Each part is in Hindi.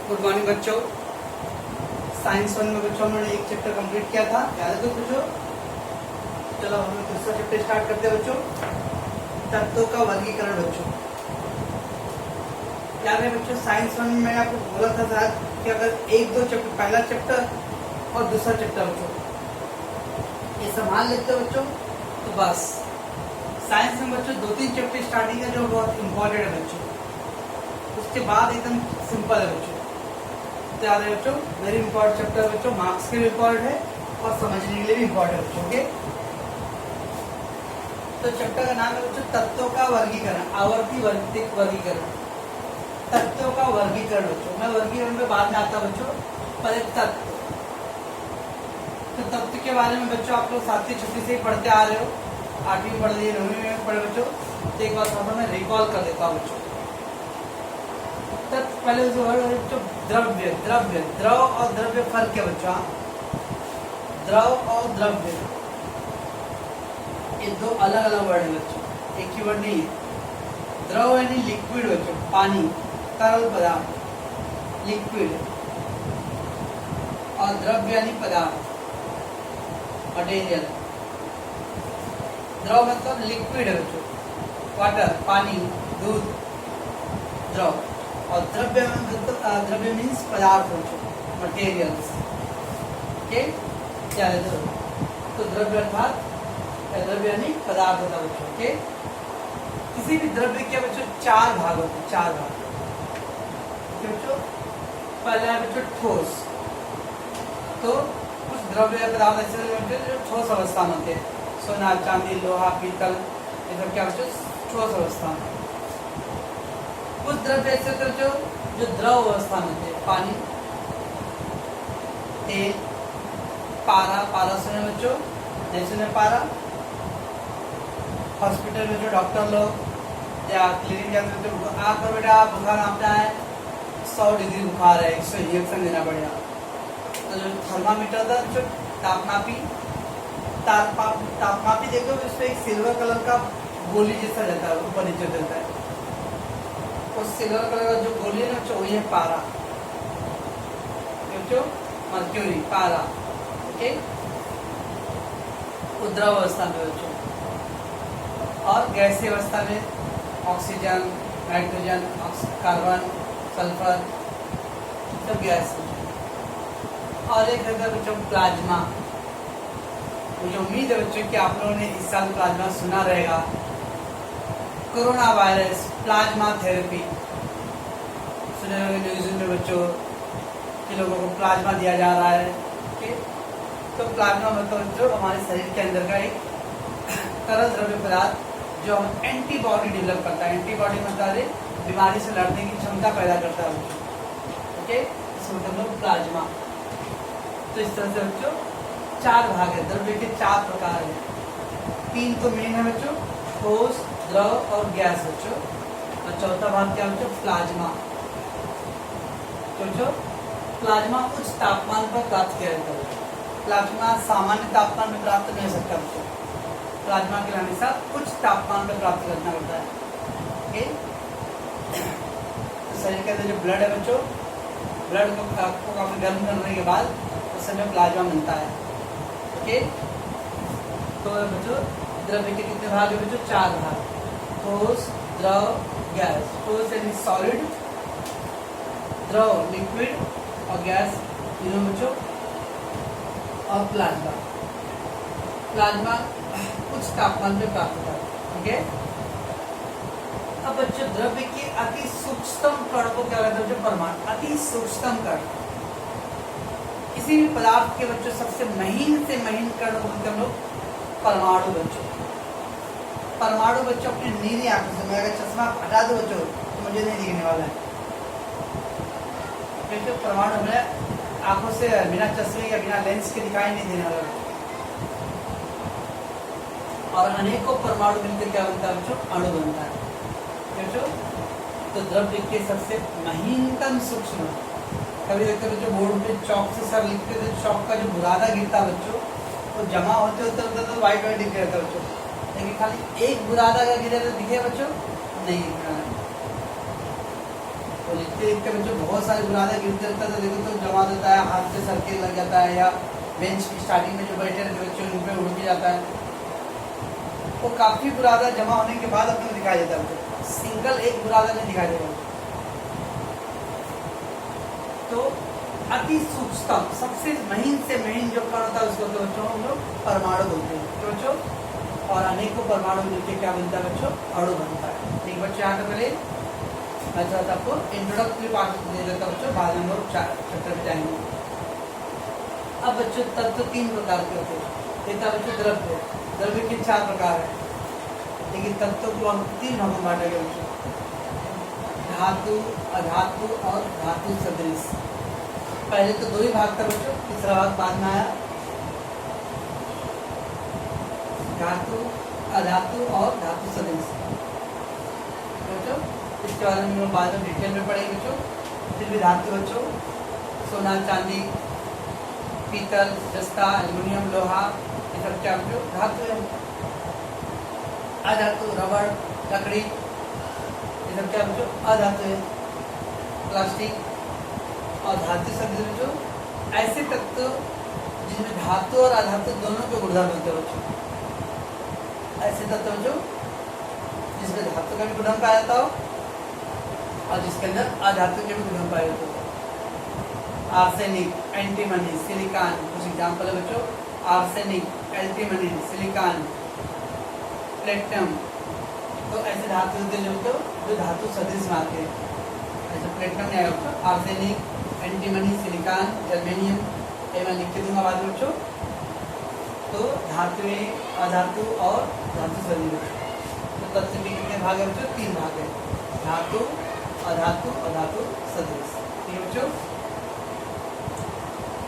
गुड मॉर्निंग बच्चों। साइंस वन में बच्चों हमने एक चैप्टर कंप्लीट किया था, याद है तो बच्चों? चलो हम दूसरा चैप्टर स्टार्ट करते हैं बच्चों, तत्वों का वर्गीकरण। बच्चों याद है बच्चों, साइंस वन में आपको बोला था शायद कि अगर एक दो चैप्टर, पहला चैप्टर और दूसरा चैप्टर बच्चों ये संभाल लेते हो बच्चों तो बस साइंस में बच्चों दो तीन चैप्टर स्टार्टिंग है जो बहुत इंपॉर्टेंट है बच्चों, उसके बाद एकदम सिंपल है बच्चों। तो याद है बच्चों, वेरी इंपॉर्टेंट चैप्टर है बच्चों, मार्क्स के लिए इंपॉर्टेंट है और समझने के लिए भी इंपॉर्टेंट है बच्चों। ओके, तो चैप्टर का नाम है बच्चों तत्वों का वर्गीकरण, आवर्ती वर्गीकरण, तत्वों का वर्गीकरण बच्चों। मैं वर्गीकरण में बाद में आता बच्चों, पहले तत्व। तो तत्व के बारे में बच्चों आप लोग सातवीं छठी से ही पढ़ते आ रहे हो, 8वीं पढ़ लिए, 9वीं में पढ़े बच्चों। तो एक बार थोड़ा मैं रिकॉल कर देता हूँ बच्चों। तत्व पहले जो है बच्चों द्रव्य, द्रव और द्रव्य फर्क है बच्चों। द्रव और द्रव्य ये दो अलग अलग वर्ड है बच्चों, एक ही वर्ड नहीं है। द्रव यानी लिक्विड बच्चों, पानी, तरल पदार्थ, लिक्विड, और द्रव्य यानी पदार्थ, मटेरियल। द्रव मतलब लिक्विड है बच्चों, वाटर, पानी, दूध, द्रव। और द्रव्य मतलब द्रव्य मीन्स पदार्थ बच्चों, मटेरियल्स। ओके, क्या है तो द्रव्य अर्थात द्रव्य यानी पदार्थ होता है बच्चों। ओके, किसी भी द्रव्य के बच्चों चार भाग होते हैं, चार भाग बच्चों। पहला है बच्चों ठोस। तो कुछ द्रव्य पदार्थ ऐसे जो ठोस अवस्था में होते हैं, सोना, चांदी, लोहा, पीतल, ये सब क्या बच्चों ठोस अवस्था में। कुछ द्रव्य ऐसे बच्चों जो द्रव अवस्था में होते हैं, पानी, तेल, पारा सुने बच्चों, नहीं सुने पारा? हॉस्पिटल में जो डॉक्टर लोग या क्लिनिक जाते हैं, आकर बेटा बुखार आता है, 100 डिग्री बुखार है, 100 इंजेक्शन देना पड़ेगा। तो जो थर्मामीटर था जो तापमापी देखो, उस पर एक सिल्वर कलर का गोली जैसा रहता है, ऊपर नीचे चलता है। उस सिल्वर कलर का जो गोली है ना वही है पारा, मर्क्यूरी, पारा। ओके, द्रव अवस्था में बच्चों। और गैसीय अवस्था में ऑक्सीजन, नाइट्रोजन, कार्बन, सल्फर, सब गैस। और एक है बच्चों प्लाज्मा। मुझे उम्मीद है बच्चों कि आप लोगों ने इस साल प्लाज्मा सुना रहेगा। कोरोना वायरस, प्लाज्मा थेरेपी सुने होंगे न्यूज़ में बच्चों कि लोगों को प्लाज्मा दिया जा रहा है। ठीक, तो प्लाज्मा मतलब जो हमारे शरीर के अंदर का एक तरल द्रव्य पदार्थ जो हम एंटीबॉडी डेवलप करता है। एंटीबॉडी मतलब बीमारी से लड़ने की क्षमता पैदा करता है बच्चों। ओके, इसमें मतलब लोग प्लाज्मा। तो इस तरह से बच्चों चार भाग है, द्रव्य के चार प्रकार है। तीन तो मेन है बच्चों, ठोस, द्रव और गैस बच्चों। और चौथा भाग क्या बच्चों? प्लाज्मा। बच्चों प्लाज्मा उच्च तापमान पर प्राप्त किया जाता है। प्लाज्मा सामान्य तापमान में प्राप्त नहीं हो सकता बच्चों, प्लाज्मा के लिए हमेशा उच्च तापमान पर प्राप्त करना पड़ता है। ओके, तो शरीर के अंदर जो ब्लड है बच्चों, ब्लड को काफी गर्म करने के बाद उस समय प्लाज्मा मिलता है। ओके, तो बच्चों द्रव्य के कितने भाग है बच्चों? चार भाग, ठोस, द्रव, गैस। ठोस यानी सॉलिड, द्रव लिक्विड, और गैस तीनों बच्चों। और प्लाज्मा, प्लाज्मा उच्च तापमान पे प्राप्त होता है। ठीक है, अब बच्चों द्रव्य के अति सूक्ष्म कण को क्या कहते हैं बच्चों? परमाणु। अति सूक्ष्म कण, किसी भी पदार्थ के बच्चों सबसे महीन से महीन कण को बोलते हैं हम लोग परमाणु बच्चों। परमाणु बच्चों अपनी नीली आंखों से, मैं अगर चश्मा हटा दो बच्चों तो मुझे नहीं दिखने वाला है। क्योंकि परमाणु हमें आंखों से बिना चश्मे या बिना लेंस के दिखाई नहीं देने वाला। और अनेकों परमाणु मिलकर क्या बनता है बच्चों? अणु बनता है बच्चों। तो द्रव्य के सबसे महीनतम सूक्ष्म, कभी देखते बच्चों बोर्ड पे चौक से सर लिखते थे, चौक का जो बुरादा गिरता बच्चों वो जमा होते होते तो वाइट वाइट दिख रहा था बच्चों, लेकिन खाली एक बुरादा का गिरे तो दिखे बच्चों? नहीं दिख रहा है। लिखते लिखते बच्चों बहुत सारे बुरादा गिरते रहता था, देखो तो जमा देता है, हाथ से सरके लग जाता है, या बेंच की स्टार्टिंग में जो बैठे रहते बच्चों उन पर उड़ भी जाता है। वो काफ़ी बुरादा जमा होने के बाद अपने दिखाई देता है बच्चों, सिंगल एक बुरादा नहीं दिखाई देगा। तो अति सूक्ष्म सबसे महीन से महीन जो कण होता है उसको तो बच्चों हम लोग परमाणु बोलते हैं, तो बच्चों और अनेकों परमाणु मिलकर क्या बनता है बच्चों, अणु बनता है। ठीक बच्चों, यहाँ तो पहले मैं चाहता आपको इंट्रोडक्टरी पार्ट दे देता बच्चों, बाद में हम लोग चैप्टर पे जाएंगे। अब बच्चों तत्व 3 प्रकार के होते हैं। एक था बच्चों द्रव्य, द्रव्य के 4 प्रकार है, लेकिन तत्व को हम 3 भागों में बांटेंगे बच्चों, धातु, अधातु और धातु सदृश। पहले तो 2 ही भाग था बच्चों, तीसरा भाग बाद में आया, धातु, अधातु और धातु सदृश। बच्चों इसके बारे में हम लोग बाद में डिटेल में पढ़ेंगे बच्चों। फिर भी धातु बच्चों सोना, चांदी, पीतल, जस्ता, एल्युमिनियम, लोहा, ये सब क्या बच्चों धातु है। अधातु रबड़, लकड़ी, ये सब क्या बच्चों अधातु है, प्लास्टिक। और धातु शब्द बच्चों ऐसे तत्व जिनमें धातु और अधातु दोनों के गुणधर्म होते हैं बच्चों। ऐसे तत्व बच्चों जिसमें धातु का भी गुणधर्म पाया जाता हो और जिसके अंदर अधातु के भी गुणधर्म पाए जाते हो। आर्सेनिक, एंटीमनी, सिलिकॉन, कुछ एग्जाम्पल है बच्चों, आर्सेनिक, एंटीमनी, सिलिकॉन, प्लेटिनम। तो ऐसे धातु होते हैं जो धातु सदृश में आते हैं। ऐसे प्लेटिनम नहीं आएगा बच्चों, आर्सेनिक, एंटीमनी, सिलिकॉन, जर्मेनियम, ये मैं लिख के दूंगा बाद में बच्चों। तो धातु में अधातु और धातु सदृश। तो तत्व के कितने भाग है बच्चों, 3 भाग है, धातु, अधातु और धातु सदृश। ठीक है बच्चों।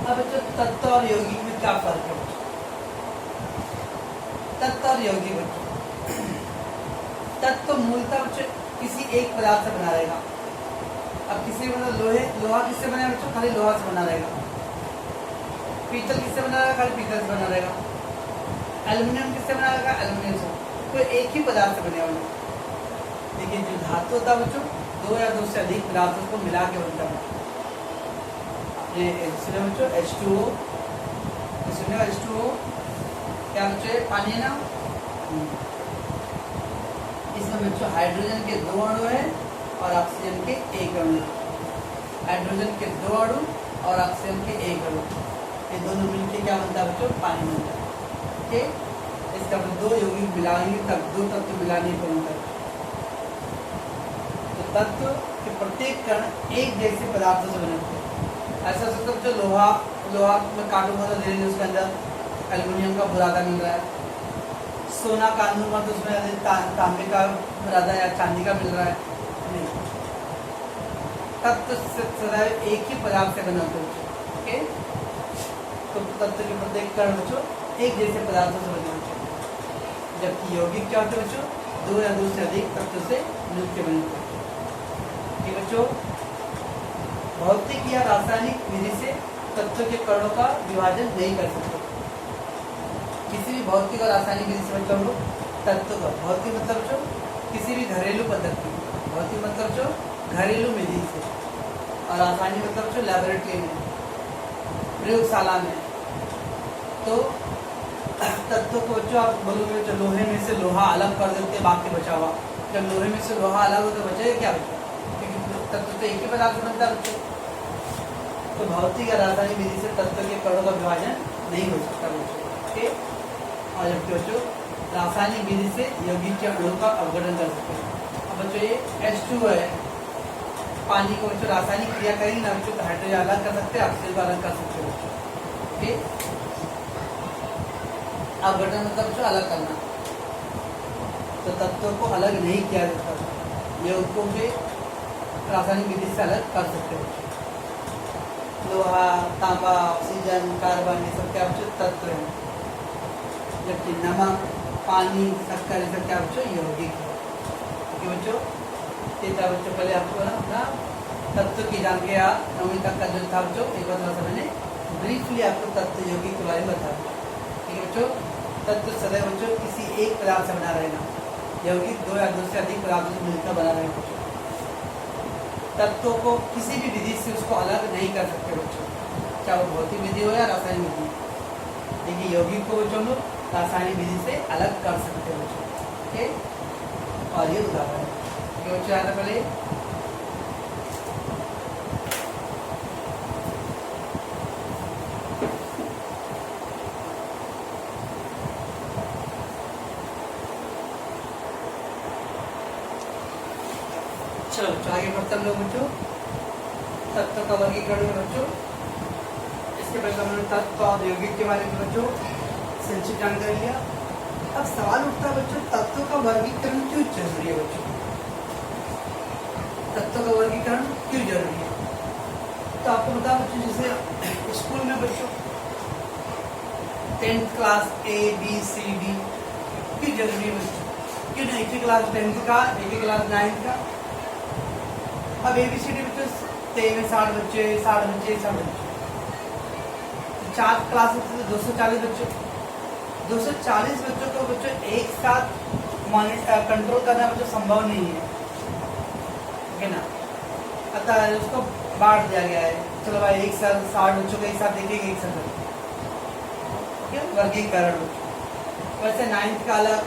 अब बच्चों तत्व और यौगिक में क्या फर्क है बच्चों, तत्व और यौगिक बच्चों। तत्व मूलतः बच्चों किसी एक पदार्थ से बना रहेगा। अब किसी मतलब लोहा किससे बना है बच्चों, खाली लोहा से बना रहेगा। पीतल किससे बना रहेगा, खाली पीतल से बना रहेगा। एल्युमिनियम किससे बना रहेगा, एल्युमिनियम से। तो एक ही पदार्थ से बने होंगे। लेकिन जो धातु होता है बच्चों 2 या 2 से अधिक पदार्थों को मिला के बनता है। ये सुने बच्चों H2O, सुने H2O क्या बच्चों पानी है ना। इसमें बच्चों हाइड्रोजन के 2 अणु है और ऑक्सीजन के 1 अणु। हाइड्रोजन के 2 अणु और ऑक्सीजन के 1 अणु, ये दोनों मिलके क्या बनता है बच्चों, पानी बनता है। ठीक है, इसका 2 यौगिक मिलाएंगे तब 2 तत्व मिलाने पर बनता है। तो तत्व के प्रत्येक कण एक जैसे पदार्थों से बने होते हैं। ऐसा सोचो बच्चों लोहा में काटूंगा तो धीरे धीरे उसके अंदर एल्युमिनियम का बुरादा मिल रहा है। सोना काटूंगा तो उसमें तांबे का बुरादा या चांदी का मिल रहा है। तत्व सदैव एक ही पदार्थ से बने होते हैं। ओके, तो तत्व के प्रत्येक कण बच्चों एक जैसे पदार्थों से बने होते हैं। जबकि यौगिक क्या होते हैं बच्चों, 2 या 2 से अधिक तत्व से मिलकर बने होते हैं। ठीक बच्चों, भौतिक या रासायनिक विधि से तत्व के कणों का विभाजन नहीं कर सकते। किसी भी भौतिक और रासायनिक विधि से मतलब लोग तत्व का, भौतिक मतलब बच्चों किसी भी घरेलू पद्धति, भौतिक मतलब जो घरेलू विधि से, और रासायनिक मतलब जो लैबोरेटरी में, प्रयोगशाला में। तो तत्व को बच्चों आप बोलोगे जो लोहे में से लोहा अलग कर देते बाकी बचा हुआ, जब लोहे में से लोहा अलग हो तो बचेगा क्या बच्चों, क्योंकि तत्व तो एक ही पदार्थ बनता है बच्चों। तो भौतिक या रासायनिक विधि से तत्व के कणों का विभाजन नहीं हो सकता बच्चों। ओके, और जबकि बच्चों रासायनिक विधि से यौगिक के अणुओं का अपघटन कर सकते हैं। अब बच्चों ये H2O है, पानी को बच्चों रासायनिक क्रिया करेंगे ना बच्चों, तो हाइड्रोजन अलग कर सकते हैं, ऑक्सीजन को अलग कर सकते हैं बच्चों। ओके, अपघटन मतलब बच्चों अलग करना। तो तत्वों को अलग नहीं किया जाता, यौगिकों के रासायनिक विधि से अलग कर सकते हैं बच्चों। लोहा, तांबा, ऑक्सीजन, कार्बन, ये सब क्या बच्चों तत्व है। जबकि नमक, पानी, शक्कर, ये सब क्या बच्चों यौगिक है। क्योंकि बच्चों ये था बच्चों पहले आपको ना अपना तत्व की जान के 9वीं तक का जो था बच्चों एक बार थोड़ा सा मैंने ब्रीफली आपको तत्व यौगिक के बारे में बताया। ठीक है बच्चों, तत्व सदैव बच्चों किसी एक पदार्थ से बना रहेगा, यौगिक 2 या 2 से अधिक पदार्थों से मिलकर बना रहेगा बच्चों। तत्वों को किसी भी विधि से उसको अलग नहीं कर सकते बच्चों, चाहे वो भौतिक विधि हो या रासायनिक विधि। देखिए यौगिक को बच्चों लोग रासायनिक विधि से अलग कर सकते हैं बच्चों। ओके, और ये उदाहरण है बच्चों आता पहले चलो आगे बढ़ते हम लोग बच्चों तत्व का वर्गीकरण में बच्चों। इसके पहले हमने तत्व और यौगिक के बारे में बच्चों संक्षिप्त जानकारी लिया। अब सवाल उठता है बच्चों तत्व का वर्गीकरण क्यों जरूरी है बच्चों, तत्व का वर्गीकरण क्यों जरूरी है। तो आपको बता बच्चों जैसे स्कूल में बच्चों 10th class A B C D क्यों जरूरी है बच्चों, क्यों नहीं एक ही क्लास 10th का एक ही क्लास 9th का। अब ABCD बच्चों 60 बच्चे 60 बच्चे 60 बच्चे, 4 क्लास में 240 बच्चों, 240 बच्चों को बच्चों एक साथ कंट्रोल करना बच्चों संभव नहीं है, ठीक है ना। अतः उसको बांट दिया गया है, चलो भाई एक साथ 60 बच्चों को एक साथ देखेंगे, एक साथ वर्गीकरण। वैसे 9th का अलग,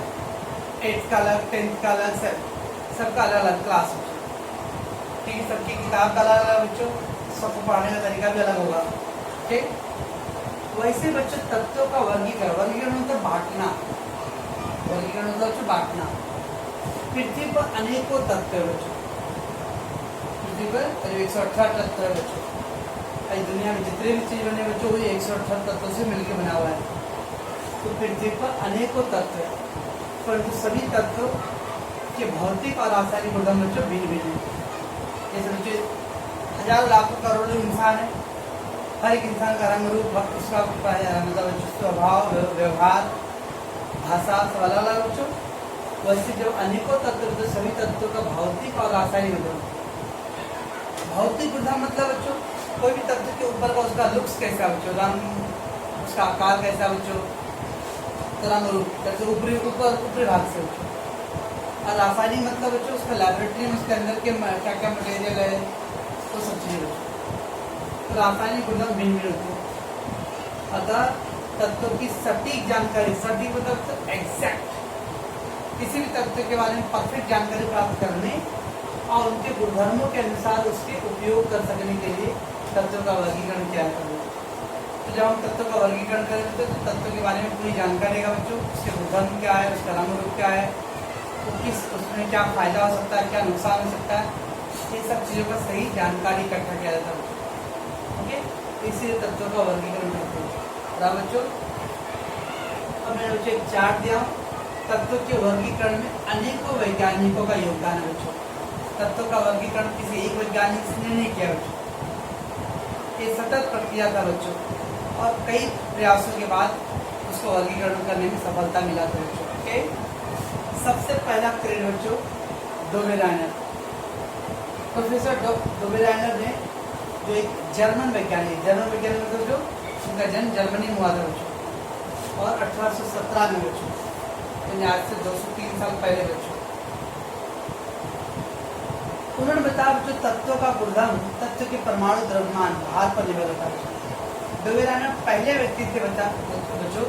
8th का अलग, 10th का अलग, सबका अलग अलग क्लास बच्चों, ठीक है। सबकी किताब का अलग अलग बच्चों, सबको पढ़ाने का तरीका भी अलग होगा, ठीक। वैसे बच्चों तत्वों का वर्गीकरण, वर्गीकरण मतलब बांटना, वर्गीकरण मतलब बांटना। पृथ्वी पर अनेकों तत्व है बच्चों, पृथ्वी पर करीब 118 तत्व है बच्चों। आज दुनिया में जितने भी चीज बने बच्चों वही 118 तत्वों से मिलकर बना हुआ है। तो पृथ्वी पर अनेकों तत्व है, परंतु सभी तत्वों के भौतिक और रासायनिक गुण बच्चों भिन्न भिन्न है। जैसे बच्चों हजारों लाखों करोड़ों इंसान है, हर एक इंसान का रंग रूप उसका मतलब स्वभाव व्यवहार भाषा सब अलग अलग बच्चों। वैसे जो अनेकों तत्व तो सभी तत्वों का भौतिक और रासायनिक गुण। भौतिक गुण मतलब बच्चों कोई भी तत्व के ऊपर का उसका लुक्स कैसा बच्चों, रंग उसका आकार कैसा बच्चों, रंग रूप जैसे ऊपरी भाग से बच्चों। और रासायनिक मतलब बच्चों उसका लैबोरेटरी में उसके अंदर के क्या क्या मटेरियल है वो सब चीजें बच्चों। तो रासायनिक गुण भिन्न भिन्न होते हैं। अतः तत्वों की सटीक जानकारी, सटीक मतलब एग्जैक्ट, किसी भी तत्व के बारे में परफेक्ट जानकारी प्राप्त करने और उनके गुणधर्मों के अनुसार उसके उपयोग कर सकने के लिए तत्वों का वर्गीकरण किया जाता है। तो जब हम तत्वों का वर्गीकरण करेंगे तो तत्व के बारे में पूरी जानकारी है बच्चों, उसके गुणधर्म क्या है, उसका रंग रूप क्या है, तो किस उसमें क्या फायदा हो सकता है, क्या नुकसान हो सकता है, ये सब चीज़ों का सही जानकारी इकट्ठा किया जाता है। ओके, इसीलिए तत्वों का वर्गीकरण करते हैं बच्चों। अब मैंने बच्चों एक चार्ट दिया हूँ, तत्वों के वर्गीकरण में अनेकों वैज्ञानिकों का योगदान है बच्चों। तत्वों का वर्गीकरण किसी एक वैज्ञानिक ने नहीं किया बच्चों, ये सतत प्रक्रिया था बच्चों, और कई प्रयासों के बाद उसको वर्गीकरण करने में सफलता मिला था बच्चों। ओके, सबसे पहला क्रेडिट बच्चों डोबेराइनर, प्रोफेसर डोबेराइनर ने, जो एक जर्मन वैज्ञानिक मतलब जो उनका जन्म जर्मनी में हुआ था बच्चों, और 1817 में बच्चों, यानी आज से 203 साल पहले बच्चों। उन्होंने बताया बच्चों तत्वों का गुणधर्म तत्व के परमाणु द्रव्यमान भार पर निर्भर होता है। डोबेराइनर पहले व्यक्ति थे बच्चों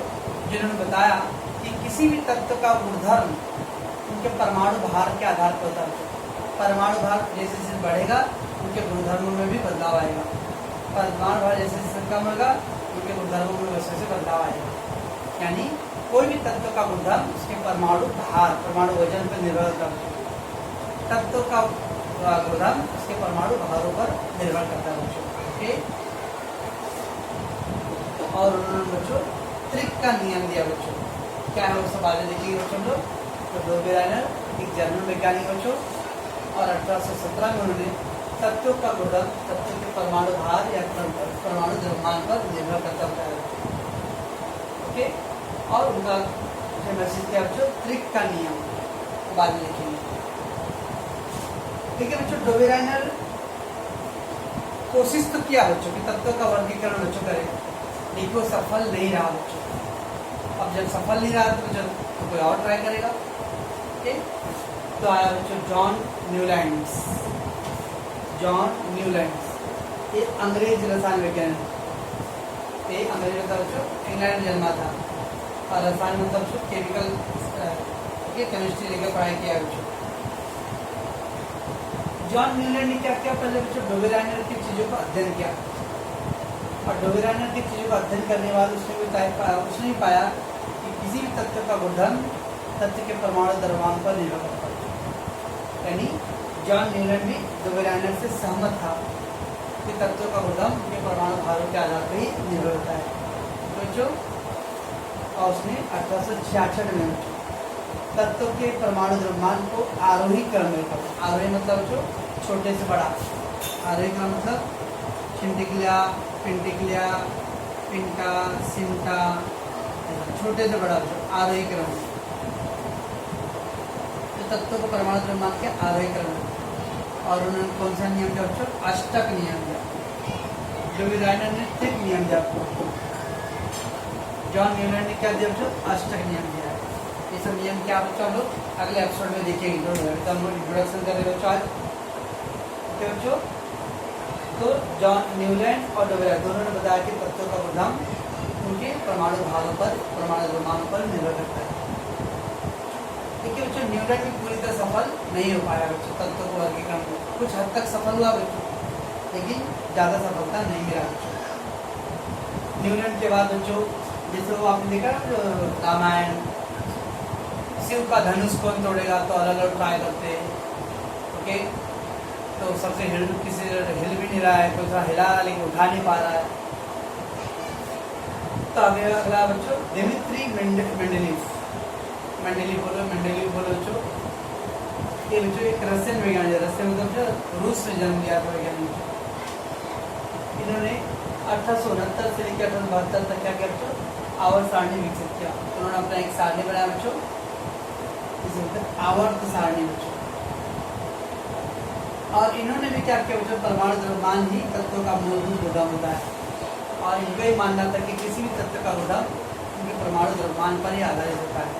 जिन्होंने बताया कि किसी भी तत्व का गुणधर्म उनके परमाणु भार के आधार पर होता है। परमाणु भार जैसे जैसे बढ़ेगा उनके गुणधर्मों में भी बदलाव आएगा, परमाणु भार जैसे जैसे कम होगा उनके गुणधर्मों में वैसे वैसे बदलाव आएगा। यानी कोई भी तत्व का गुणधर्म उसके परमाणु भार, परमाणु वजन पर निर्भर करता है। तत्व का गुणधर्म उसके परमाणु भारों पर निर्भर करता है बच्चों। ओके, और उन्होंने बच्चों त्रिक का नियम दिया बच्चों, क्या है वो सब आगे देखिए बच्चों लोग। तो डोबेराइनर एक जर्मन वैज्ञानिक बच्चों, और 1817 में उन्होंने तत्वों का गुणधर्म तत्व के परमाणु भार या परमाणु द्रव्यमान पर निर्भर करता है। ओके, और उनका मैसेज किया बच्चों त्रिक का नियम, बाद में लिखेंगे। ठीक है बच्चों, डोबेराइनर कोशिश तो किया बच्चों कि तत्वों का वर्गीकरण बच्चों करे, लेकिन वो सफल नहीं रहा बच्चों। अब जब सफल नहीं रहा तो बच्चों तो कोई और ट्राई करेगा। ठीक, तो आया बच्चों जॉन न्यूलैंड्स। जॉन न्यूलैंड, ये अंग्रेज रसायन वैज्ञानिक, ये अंग्रेज मतलब इंग्लैंड में जन्मा था और रसायन मतलब केमिकल के केमिस्ट्री लेकर पढ़ाई किया बच्चों। जॉन न्यूलैंड ने क्या किया, पहले बच्चों डोबेराइनर की चीज़ों का अध्ययन किया और डोबेराइनर की चीज़ों का अध्ययन करने के बाद उसने भी पाया कि किसी भी तत्व का गुणधर्म तत्व के परमाणु द्रव्यमान पर निर्भर करता है। यानी जॉन न्यूलैंड भी डोबेराइनर से सहमत था कि तत्वों का गुणधर्म उनके परमाणु भारों के आधार पर ही निर्भर होता है बच्चों। और उसने 1866 में तत्व के परमाणु द्रव्यमान को आरोही क्रम में रखा। आरोही मतलब जो छोटे से बड़ा, आरोही क्रम मतलब छिंटिकलिया, पिंटिकलिया, पिंटा, सिंटा, छोटे से बड़ा जो आरोही क्रम, तो तत्वों को परमाणु द्रव्यमान के आरोही क्रम में। और उन्होंने कौन सा नियम दिया बच्चों, अष्टक नियम दिया। डोबेराइनर ने त्रिक नियम दिया आपको, जॉन न्यूलैंड ने क्या दिया बच्चों, अष्टक नियम दिया। ये सब नियम क्या बच्चों हम लोग अगले एपिसोड में देखेंगे। इंट्रोडक्शन कर रहे बच्चों आज, ओके बच्चों। तो जॉन न्यूलैंड और डोबेराइनर दोनों ने बताया कि तत्वों का गुणधर्म उनके परमाणु भारों पर, परमाणु द्रव्यमानों पर निर्भर करता है। देखिए बच्चों, न्यूलैंड भी पूरी तरह सफल नहीं हो पाया बच्चों तत्वों को वर्गीकरण में। कुछ हद तक सफल हुआ बच्चों, लेकिन ज़्यादा सफलता नहीं मिला बच्चों। न्यूलैंड के बाद बच्चों जैसे वो आपने देखा रामायण, शिव का धनुष कौन तोड़ेगा, तो अलग अलग ट्राई करते हैं, ओके। तो सबसे किसी हिल भी नहीं रहा है, कोई थोड़ा हिला रहा लेकिन उठा नहीं पा रहा है। तो अभी अगला बच्चों दिमित्री मेंडेलीव बोलो बच्चों। ये बच्चों एक रशियन वैज्ञानिक, रशियन मतलब रूस में जन्म लिया था वैज्ञानिक। इन्होंने 1869 से लेकर 1872 तक क्या किया बच्चों, आवर्त सारणी विकसित किया। उन्होंने अपना एक सारणी बनाया बच्चों, जिसे आवर्त सारणी बच्चों। और इन्होंने भी क्या किया बच्चों, परमाणु द्रव्यमान ही तत्वों का मूलभूत गुणधर्म होता है। और इनका ही मानना था कि किसी भी तत्व का गुणधर्म उनके परमाणु द्रव्यमान पर ही आधारित होता है।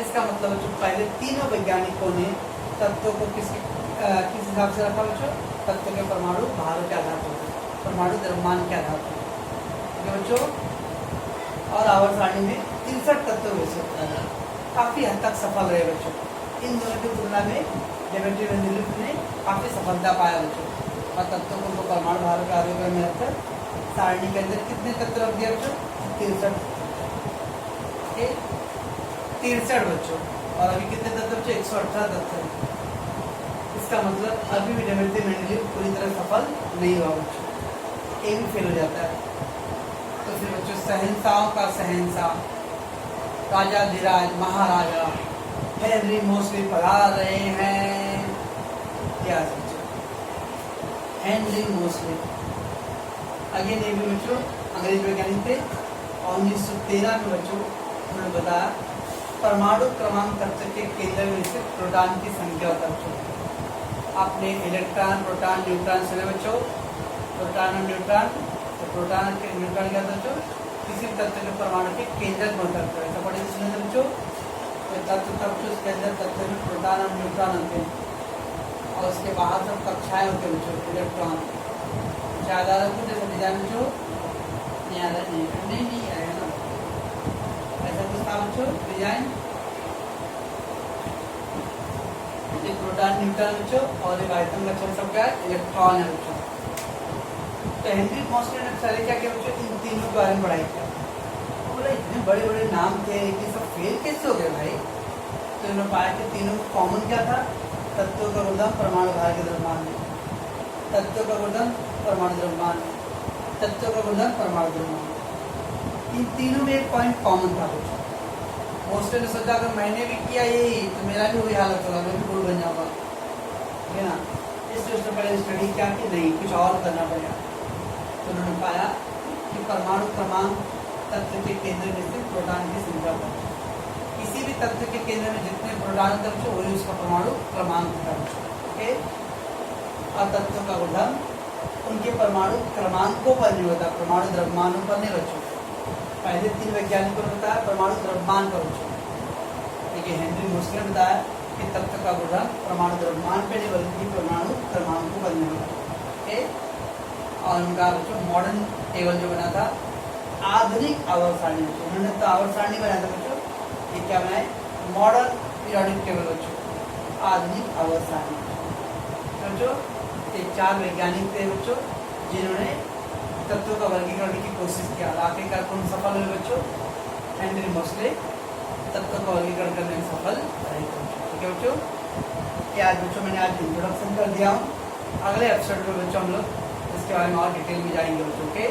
इसका मतलब बच्चों पहले तीनों वैज्ञानिकों ने तत्वों को किस हिसाब से रखा बच्चों, तत्व के परमाणु भारों के आधार पर, परमाणु द्रव्यमान के आधार पर बच्चों। और आवर्त सारणी में 63 तत्व विकसित किया गया, काफ़ी हद तक सफल रहे बच्चों। इन दोनों की तुलना में डेमेट्री मेंडेलीव ने काफ़ी सफलता पाया बच्चों। और तत्वों को उनको परमाणु भारों के आधार में रखकर सारणी के अंदर कितने तत्व रख दिया बच्चों, 63 बच्चों। और अभी कितने तत्व बच्चों, 118 तत्व। इसका मतलब अभी भी डेमेट्री मेंडेलीव पूरी तरह सफल नहीं हुआ बच्चों, ये भी फेल हो जाता है। तो फिर बच्चों शहंशाहों का शहंशाह, राजाधिराज महाराजा हेनरी मोस्टली पढ़ा रहे हैं। क्या बच्चों, हेनरी मोस्टली अगेन ये भी बच्चों अंग्रेज वैज्ञानिक थे। और 1913 में बच्चों उन्होंने बताया परमाणु क्रमांक तत्व के केंद्र में स्थित प्रोटॉन की संख्या होता है। आपने इलेक्ट्रॉन, प्रोटॉन, न्यूट्रॉन सुने बच्चों, प्रोटॉन और न्यूट्रॉन। तो प्रोटॉन के न्यूट्रॉन क्या बच्चों, किसी तत्व के परमाणु के केंद्र में होता है। ऐसा पढ़े सुने बच्चों, तो तत्व उसके अंदर तत्व में प्रोटॉन और न्यूट्रॉन होते हैं और उसके बाहर सब कक्षाएं होते हैं बच्चों, इलेक्ट्रॉन। ज़्यादा जैसा डिजाइन बच्चों नहीं आएगा ना, ऐसा कुछ था बच्चों डिजाइन, एक प्रोटॉन न्यूट्रॉन बच्चों और एक आयतन बच्चों सब क्या है, इलेक्ट्रॉन है बच्चों। तो हेनरी मोस्टली ने सारे क्या किया बच्चों, इन तीनों के बारे में पढ़ाई किया। बोला इतने बड़े बड़े नाम थे कि सब फेल कैसे हो गए भाई। तो इन्होंने पाया कि तीनों कॉमन क्या था, तत्वों का गुणधर्म परमाणु भार के द्रव्यमान में, तत्वों का गुणधर्म परमाणु द्रव्यमान में, तत्वों का गुणधर्म परमाणु द्रव्यमान। इन तीनों में एक पॉइंट कॉमन था बच्चों। मोस्टली ने सोचा अगर मैंने भी किया यही तो मेरा भी वही हालत होगा, मैं भी गुरु बन जाऊँगा, ठीक है ना। इसलिए उसने पहले स्टडी किया कि नहीं कुछ और करना पड़ेगा। तो उन्होंने पाया कि परमाणु क्रमांक तत्व के केंद्र में स्थित प्रोटॉन की संख्या पर, किसी भी तत्व के केंद्र में जितने प्रोटॉन होते हैं वही उसका परमाणु क्रमांक होता है, ओके। और तत्व का गुणधर्म उनके परमाणु क्रमांकों पर नहीं होता, परमाणु द्रव्यमानों पर नहीं बच्चों। पहले तीन वैज्ञानिकों ने बताया परमाणु द्रव्यमान पर बच्चों, देखिए हेनरी मोस्टली ने बताया कि तत्व का गुणधर्म परमाणु द्रव्यमान पे निर्भर की परमाणु क्रमांक को बनने वाला। ओके, और उनका बच्चों मॉडर्न टेबल जो बना था आधुनिक आवर्त सारणी बच्चों, उन्होंने तो आवर्त सारणी बनाया था बच्चों, ये क्या बनाए मॉडर्न पीरियोडिक टेबल बच्चों, आधुनिक आवर्त सारणी बच्चों। ये 4 वैज्ञानिक थे बच्चों जिन्होंने तत्वों का वर्गीकरण की कोशिश किया, आखिरकार कौन सफल हुए बच्चों, हेनरी मोसले तत्वों का वर्गीकरण करने में सफल रहे। ठीक है बच्चों, क्या आज बच्चों मैंने आज इंट्रोडक्शन कर दिया हूँ, अगले एपिसोड में बच्चों हम लोग इसके बारे में और डिटेल में जाएंगे बच्चों के।